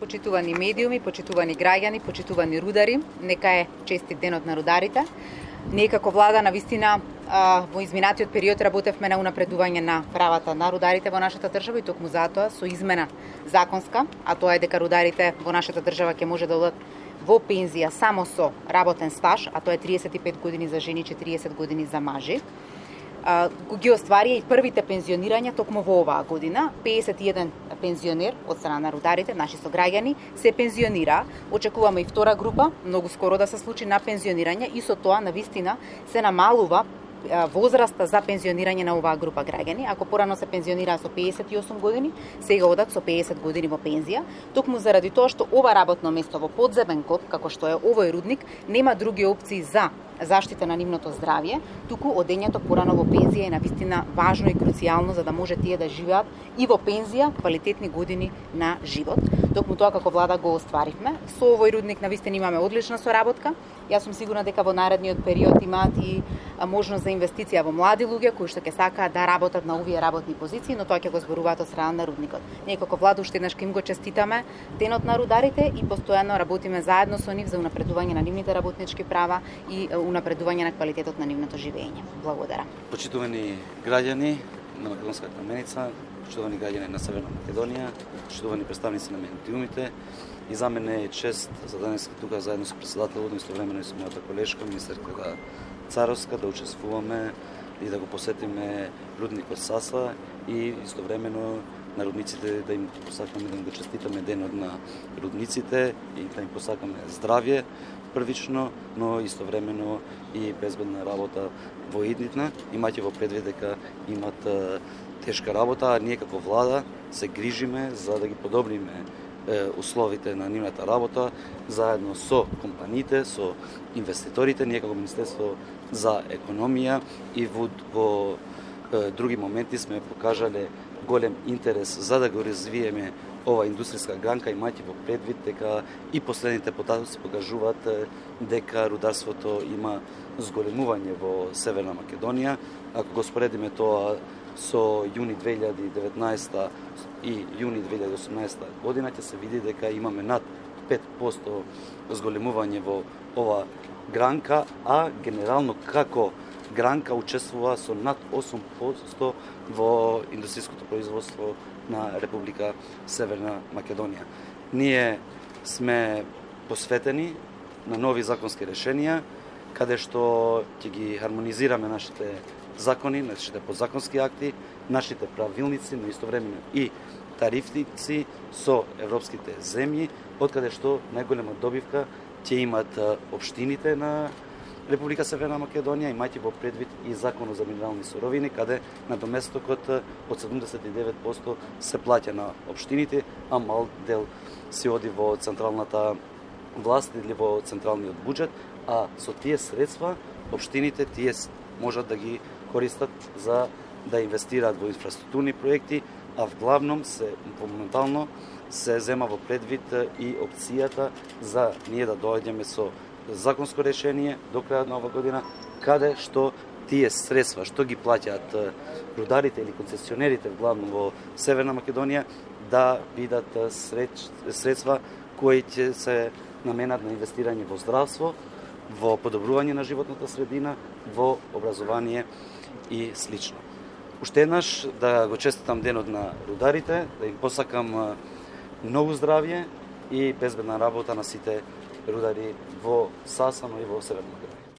почитувани медиуми, почитувани граѓани, почитувани рудари, нека е честит денот на рударите. Ние како влада навистина во изминатиот период работевме на унапредување на правата на рударите во нашата држава и токму затоа со измена законска, а тоа е дека рударите во нашата држава ќе може да одат во пензија само со работен стаж, а тоа е 35 години за жени, 40 години за мажи. Ги остварија и првите пензионирања токму во оваа година. 51 пензионер од страна на рударите, наши сограѓани, се пензионира. Очекуваме и втора група, многу скоро да се случи, на пензионирање и со тоа навистина се намалува возраста за пензионирање на оваа група граѓани. Ако порано се пензионираа со 58 години, сега одат со 50 години во пензија, токму заради тоа што ова работно место во подземен коп, како што е овој рудник, нема други опции за заштита на нивното здравје, туку одењето порано во пензија е навистина важно и круцијално за да може тие да живеат и во пензија квалитетни години на живот. Токму тоа како влада го остваривме. Со овој рудник навистина имаме одлична соработка. Јас сум сигурна дека во наредниот период имаат и можност за инвестиција во млади луѓе кои што ќе сакаат да работат на овие работни позиции, но тоа ќе го зборуваат од страна на рудникот. Ние како влада уште еднаш им го честитаме денот на рударите и постојано работиме заедно со нив за унапредување на нивните работнички права и унапредување на квалитетот на нивното живење. Благодарам. Почитувани граѓани на Македонската меница, почитувани граѓани на Северна Македонија, почитувани представници на медиумите, и за мене е чест за денес тука заедно со претседателот, истовремено и со мојата колешка, министерката Царовска, да учествуваме и да го посетиме рудникот Саса и истовремено на рудниците да им посакаме да им го честитаме денот на рудниците и да им посакаме здравје првично, но истовремено и безбедна работа во иднина, имајќи во предвид дека имат тешка работа, а ние како влада се грижиме за да ги подобриме условите на нивната работа, заедно со компаниите, со инвеститорите, ние како Министерство за економија и во други моменти сме покажале голем интерес за да го развиеме ова индустријска гранка, имајќи во предвид дека и последните потоци покажуваат дека рударството има зголемување во Северна Македонија. Ако го споредиме тоа со јуни 2019 и јуни 2018 година, ќе се види дека имаме над 5% зголемување во ова гранка, а генерално како гранка учествува со над 8% во индустријското производство на Република Северна Македонија. Ние сме посветени на нови законски решенија, каде што ќе ги хармонизираме нашите закони, нашите подзаконски акти, нашите правилници, но истовремено и тарифници со европските земји, откаде што најголема добивка ќе имат општините на Република Северна Македонија, имајќи во предвид и законот за минерални суровини, каде надоместокот од 79% се плаќа на општините, а мал дел се оди во централната власт или во централниот буџет, а со тие средства општините тие можат да ги користат за да инвестираат во инфраструктурни проекти, а вглавном моментално се зема во предвид и опцијата за ние да доаѓаме со законско решение до крајот на ова година, каде што тие средства што ги плаќаат рударите или концесионерите вглавно во Северна Македонија да бидат средства кои ќе се наменат на инвестирање во здравство, во подобрување на животната средина, во образование и слично. Уште еднаш да го честитам денот на рударите, да им посакам многу здравје и безбедна работа на сите рудари во Саса, но и во Северна Македонија.